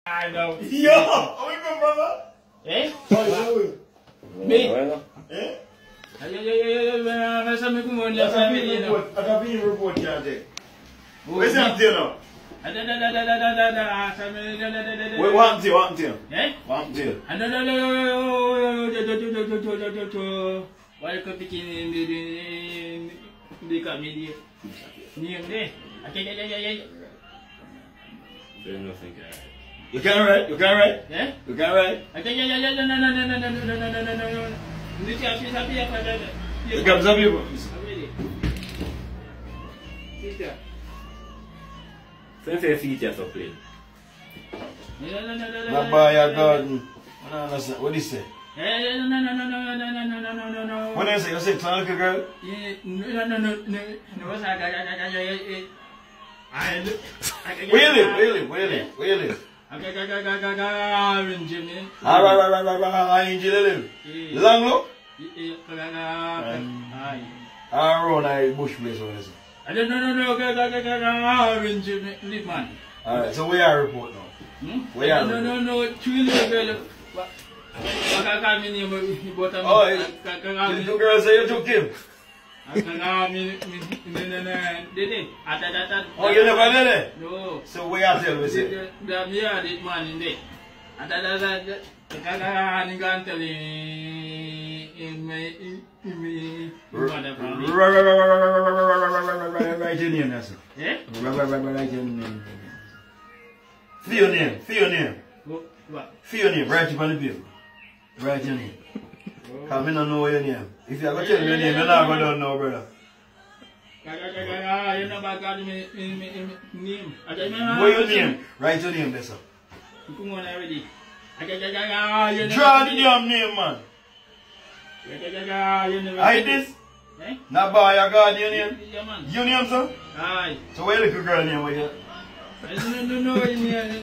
I know. Yo, how you doing, brother? Eh? How you doing? Me? Eh? Masa me kumon la family no. Ada bin report ya de. Where's that there now? Ada family Wait, what until? Eh? What until? Why ko pikin di kami ni ni. You can't write? You can't write? Eh? You can't write? No. Hindi siya sabi apa ada. You can't sabi po. Kita. Sen feet ya so play. Not by your garden. What do you say? No. What do you say? You say Tanaka girl? No. Where you live? Langlo? Around a bush place or something. I don't know. Live man. Alright, so where are report now? Where are No. Truly, oh, the two girls say you took him. Oh, you never did it? No. So where are tell me say? This man in there. Write your name, that's it. Eh? Write your name. Feel your name. What? Feel your name. Write it on the paper. Write your name. Because I don't know your name. If you're going to tell me your name, you're not going to know, brother. You know about name. What your name? Write your name, that's it. Come on already. Draw the damn name, man. I this? Eh? Not by your guardian name? Yeah, man. Your name, sir? Aye. So where the little girl name? No.